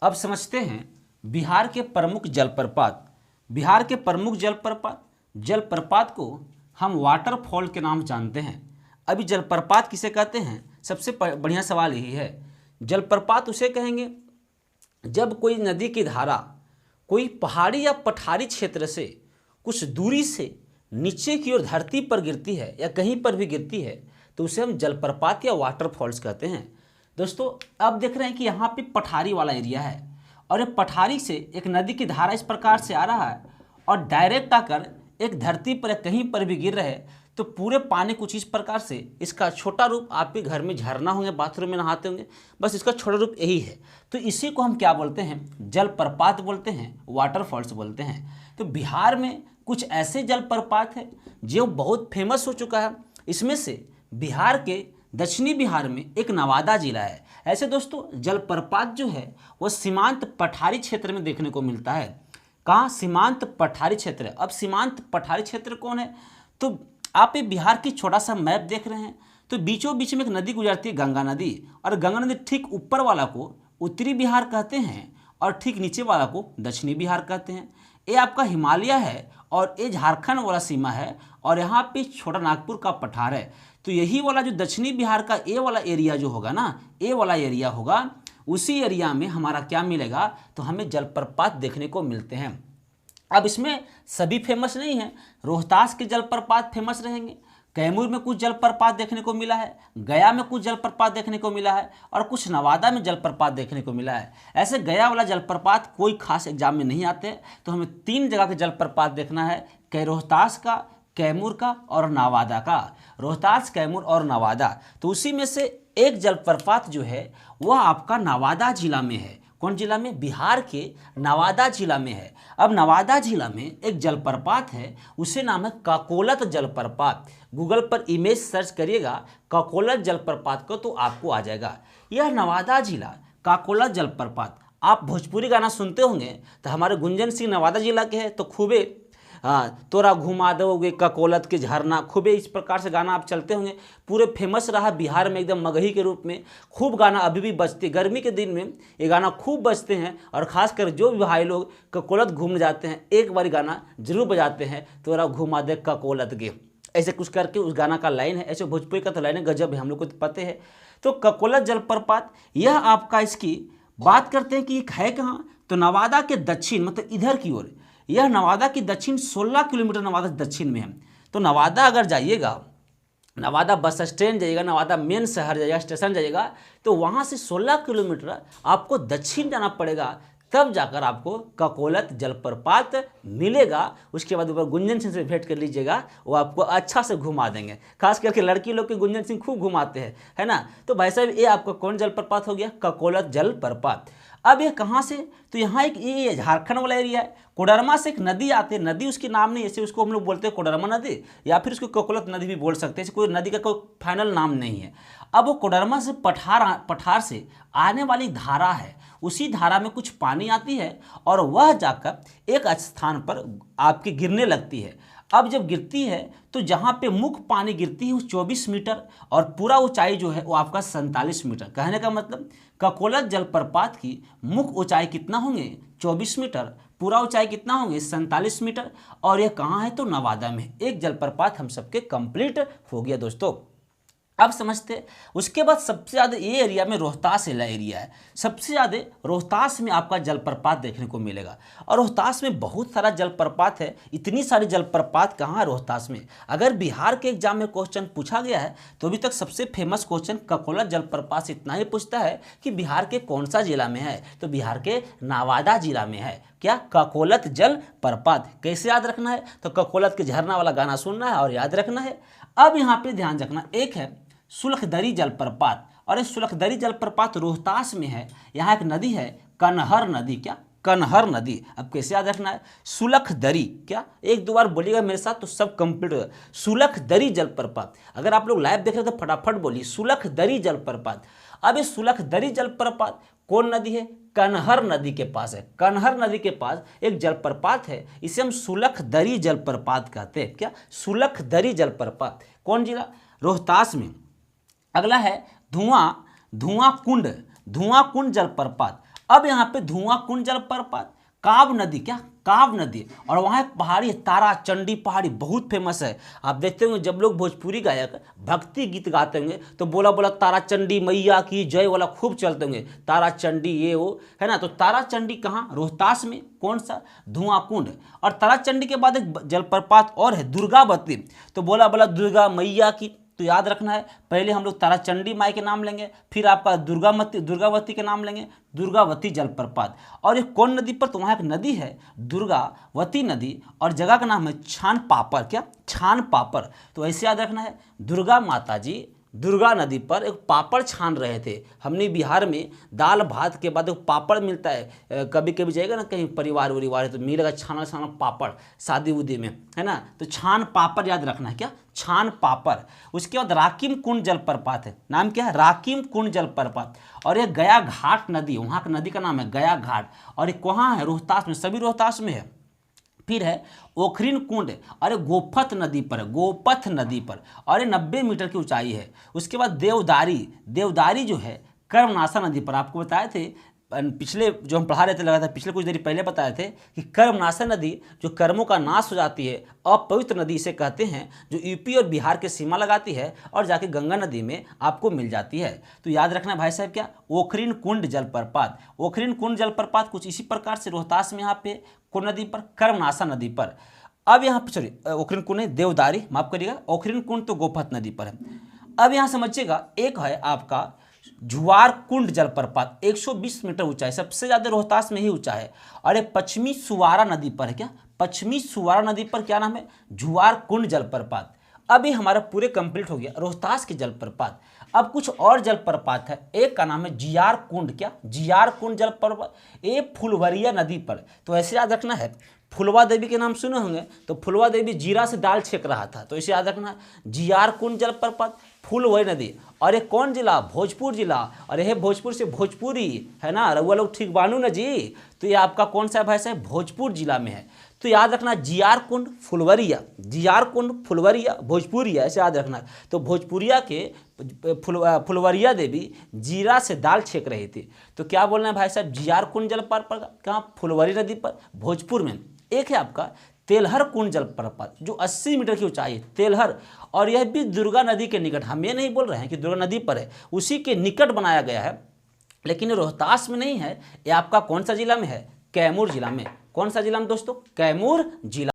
अब समझते हैं बिहार के प्रमुख जलप्रपात। बिहार के प्रमुख जलप्रपात को हम वाटरफॉल के नाम जानते हैं। अभी जलप्रपात किसे कहते हैं? सबसे बढ़िया सवाल यही है। जलप्रपात उसे कहेंगे जब कोई नदी की धारा कोई पहाड़ी या पठारी क्षेत्र से कुछ दूरी से नीचे की ओर धरती पर गिरती है या कहीं पर भी गिरती है तो उसे हम जलप्रपात या वाटरफॉल्स कहते हैं। दोस्तों अब देख रहे हैं कि यहाँ पे पठारी वाला एरिया है और ये पठारी से एक नदी की धारा इस प्रकार से आ रहा है और डायरेक्ट आकर एक धरती पर कहीं पर भी गिर रहे तो पूरे पानी कुछ इस प्रकार से, इसका छोटा रूप आपके घर में झरना होंगे, बाथरूम में नहाते होंगे, बस इसका छोटा रूप यही है। तो इसी को हम क्या बोलते हैं? जलप्रपात बोलते हैं, वाटरफॉल्स बोलते हैं। तो बिहार में कुछ ऐसे जलप्रपात हैं जो बहुत फेमस हो चुका है। इसमें से बिहार के दक्षिणी बिहार में एक नवादा जिला है। ऐसे दोस्तों जलप्रपात जो है वो सीमांत पठारी क्षेत्र में देखने को मिलता है। कहाँ? सीमांत पठारी क्षेत्र। अब सीमांत पठारी क्षेत्र कौन है? तो आप ये बिहार की छोटा सा मैप देख रहे हैं तो बीचों बीच में एक नदी गुजरती है, गंगा नदी, और गंगा नदी ठीक ऊपर वाला को उत्तरी बिहार कहते हैं और ठीक नीचे वाला को दक्षिणी बिहार कहते हैं। ये आपका हिमालय है और ये झारखंड वाला सीमा है और यहाँ पे छोटा नागपुर का पठार है। तो यही वाला जो दक्षिणी बिहार का ये वाला एरिया जो होगा ना, ये वाला एरिया होगा, उसी एरिया में हमारा क्या मिलेगा? तो हमें जलप्रपात देखने को मिलते हैं। अब इसमें सभी फेमस नहीं है। रोहतास के जलप्रपात फेमस रहेंगे, कैमूर में कुछ जलप्रपात देखने को मिला है, गया में कुछ जलप्रपात देखने को मिला है और कुछ नवादा में जलप्रपात देखने को मिला है। ऐसे गया वाला जलप्रपात कोई खास एग्जाम में नहीं आते, तो हमें 3 जगह के जलप्रपात देखना है, रोहतास का, कैमूर का और नवादा का। रोहतास, कैमूर और नवादा। तो उसी में से एक जलप्रपात जो है वह आपका नवादा जिला में है। कौन जिला में? बिहार के नवादा जिला में है। अब नवादा जिला में एक जलप्रपात है, उसे नाम है काकोलत जलप्रपात। गूगल पर इमेज सर्च करिएगा काकोलत जलप्रपात को तो आपको आ जाएगा। यह नवादा जिला काकोलत जलप्रपात। आप भोजपुरी गाना सुनते होंगे तो हमारे गुंजन सिंह नवादा जिला के हैं, तो खूबे तोरा घुमा दोगे ककोलत के झरना, खूबे इस प्रकार से गाना आप चलते होंगे। पूरे फेमस रहा बिहार में, एकदम मगही के रूप में खूब गाना अभी भी बजते। गर्मी के दिन में ये गाना खूब बजते हैं और ख़ासकर जो भी भाई लोग ककोलत घूमने जाते हैं एक बार गाना जरूर बजाते हैं, तोरा घुमा दे ककोलत गे, ऐसे कुछ करके उस गाना का लाइन है। ऐसे भोजपुरी का तो लाइन है गजब है, हम लोग को तो पता है। तो ककोलत जलप्रपात यह आपका, इसकी बात करते हैं कि है कहाँ? तो नवादा के दक्षिण, मतलब इधर की ओर। यह नवादा की दक्षिण 16 किलोमीटर नवादा दक्षिण में है। तो नवादा अगर जाइएगा, नवादा बस स्टैंड जाइएगा, नवादा मेन शहर जाइएगा, स्टेशन जाइएगा, तो वहाँ से 16 किलोमीटर आपको दक्षिण जाना पड़ेगा, तब जाकर आपको ककोलत जलप्रपात मिलेगा। उसके बाद ऊपर गुंजन सिंह से भेंट कर लीजिएगा, वो आपको अच्छा से घुमा देंगे। खास करके लड़की लोग के गुंजन सिंह खूब घुमाते हैं, है ना। तो भाई साहब ये आपका कौन जलप्रपात हो गया? ककोलत जलप्रपात। अब ये कहाँ से? तो यहाँ एक ये झारखंड वाला एरिया है। कोडरमा से एक नदी आती है, नदी उसकी नाम नहीं, ऐसे उसको हम लोग बोलते हैं कोडरमा नदी या फिर उसको ककोलत नदी भी बोल सकते हैं। कोई नदी का कोई फाइनल नाम नहीं है। अब वो कोडरमा से पठार से आने वाली धारा है, उसी धारा में कुछ पानी आती है और वह जाकर एक स्थान पर आपके गिरने लगती है। अब जब गिरती है तो जहाँ पे मुख्य पानी गिरती है वो 24 मीटर और पूरा ऊंचाई जो है वो आपका 47 मीटर। कहने का मतलब ककोलत जलप्रपात की मुख्य ऊंचाई कितना होंगे? 24 मीटर। पूरा ऊंचाई कितना होंगे? 47 मीटर। और यह कहाँ है? तो नवादा में। एक जलप्रपात हम सबके कंप्लीट हो गया दोस्तों। अब समझते, उसके बाद सबसे ज़्यादा ये एरिया में रोहतास एरिया है। सबसे ज़्यादा रोहतास में आपका जलप्रपात देखने को मिलेगा और रोहतास में बहुत सारा जलप्रपात है। इतनी सारी जलप्रपात कहाँ है रोहतास में? अगर बिहार के एग्जाम में क्वेश्चन पूछा गया है तो अभी तक सबसे फेमस क्वेश्चन ककोलत जलप्रपात से इतना ही पूछता है कि बिहार के कौन सा जिला में है? तो बिहार के नवादा जिला में है। क्या? ककोलत जलप्रपात। कैसे याद रखना है? तो ककोलत के झरना वाला गाना सुनना है और याद रखना है। अब यहाँ पे ध्यान रखना, एक है सुलखदरी जलप्रपात और ये सुलखदरी जलप्रपात रोहतास में है। यहाँ एक नदी है कनहर नदी। क्या? कनहर नदी। अब कैसे याद रखना है? सुलखदरी। क्या? एक दो बार बोलिएगा मेरे साथ तो सब कंप्लीट हो जाएगा। सुलखदरी जलप्रपात। अगर आप लोग लाइव देख रहे हो तो फटाफट बोलिए सुलखदरी जलप्रपात। अब ये सुलखदरी जलप्रपात कौन नदी है? कनहर नदी के पास है। कनहर नदी के पास एक जलप्रपात है, इसे हम सुलखदरी जलप्रपात कहते हैं। क्या? सुलखदरी जलप्रपात। कौन जिला? रोहतास में। अगला है धुआं कुंड जलप्रपात। अब यहाँ पे धुआं कुंड जलप्रपात, काव नदी, क्या काव नदी, और वहाँ एक पहाड़ी है तारा चंडी पहाड़ी, बहुत फेमस है। आप देखते होंगे जब लोग भोजपुरी गायक भक्ति गीत गाते होंगे तो बोला बोला तारा चंडी मैया की जय वाला खूब चलते होंगे, तारा चंडी ये वो, है ना। तो तारा चंडी कहाँ, रोहतास में, कौन सा, धुआं कुंड। और तारा चंडी के बाद एक जलप्रपात और है दुर्गावती, तो बोला बोला दुर्गा मैया की। तो याद रखना है, पहले हम लोग तारा चंडी माई के नाम लेंगे, फिर आपका दुर्गावती के नाम लेंगे, दुर्गावती जलप्रपात। और ये कौन नदी पर, तो वहाँ एक नदी है दुर्गावती नदी, और जगह का नाम है छान पापड़, क्या छान पापड़। तो ऐसे याद रखना है, दुर्गा माता जी दुर्गा नदी पर एक पापड़ छान रहे थे। हमने बिहार में दाल भात के बाद एक पापड़ मिलता है, कभी कभी जाएगा ना कहीं परिवार वरिवार है तो मिलेगा छाना छाना पापड़ शादी उदी में, है ना। तो छान पापड़ याद रखना है, क्या छान पापड़। उसके बाद राकिम कुंड जलप्रपात है, नाम क्या है, राकिम कुंड जलप्रपात। और यह गया घाट नदी, वहाँ की नदी का नाम है गया घाट, और ये कहाँ है, रोहतास में, सभी रोहतास में है। फिर है ओखरीन कुंड, अरे गोपथ नदी पर, गोपथ नदी पर, और ये 90 मीटर की ऊंचाई है। उसके बाद देवदारी, देवदारी जो है कर्मनाशा नदी पर, आपको बताए थे पिछले जो हम पढ़ा रहे थे लगातार, पिछले कुछ देर पहले बताए थे कि कर्मनाशा नदी जो कर्मों का नाश हो जाती है, अपवित्र नदी इसे कहते हैं, जो यूपी और बिहार के सीमा लगाती है और जाके गंगा नदी में आपको मिल जाती है। तो याद रखना भाई साहब, क्या ओखरीन कुंड जलप्रपात। ओखरीन कुंड जलप्रपात कुछ इसी प्रकार से रोहतास में, यहाँ पे कौन नदी पर, कर्मनाशा नदी पर। अब यहाँ पे सॉरी ओखरीन कुंड है देवदारी, माफ करिएगा, ओखरीन कुंड तो गोपथ नदी पर है। अब यहाँ समझिएगा, एक है आपका जुआर कुंड जलप्रपात, 120 मीटर ऊंचा है, सबसे ज्यादा रोहतास में ही ऊंचा है। और ये पश्चिमी सुवारा नदी पर है, क्या पश्चिमी सुवारा नदी पर, क्या नाम है, जुआर कुंड जलप्रपात। अभी हमारा पूरे कंप्लीट हो गया रोहतास के जलप्रपात। अब कुछ और जलप्रपात है, एक का नाम है जियार कुंड, क्या जियार कुंड जलप्रपात, ये फुलवरिया नदी पर। तो ऐसे याद रखना है, फुलवा देवी के नाम सुने होंगे, तो फुलवा देवी जीरा से दाल छेक रहा था, तो इसे याद रखना है, जियार कुंड जलप्रपात, फुलवरी नदी। और ये कौन जिला, भोजपुर जिला, और यह भोजपुर से भोजपुरी है ना, रउआ लोग ठीक बानू ना जी। तो ये आपका कौन सा भाई साहब, भोजपुर जिला में है। तो याद रखना जियार कुंड फुलवरिया, जियार कुंड फुलवरिया भोजपुरिया, ऐसे याद रखना। तो भोजपुरिया के फुलवरिया देवी जीरा से दाल छेक रही थी। तो क्या बोलना है भाई साहब, जियार कुंड जलप्रपात कहाँ, फुलवरी नदी पर, भोजपुर में। एक है आपका तेलहर कुंड जलप्रपात, जो 80 मीटर की ऊंचाई है, तेलहर, और यह भी दुर्गा नदी के निकट, हम ये नहीं बोल रहे हैं कि दुर्गा नदी पर है, उसी के निकट बनाया गया है। लेकिन रोहतास में नहीं है, ये आपका कौन सा जिला में है, कैमूर जिला में। कौन सा जिला में दोस्तों, कैमूर जिला।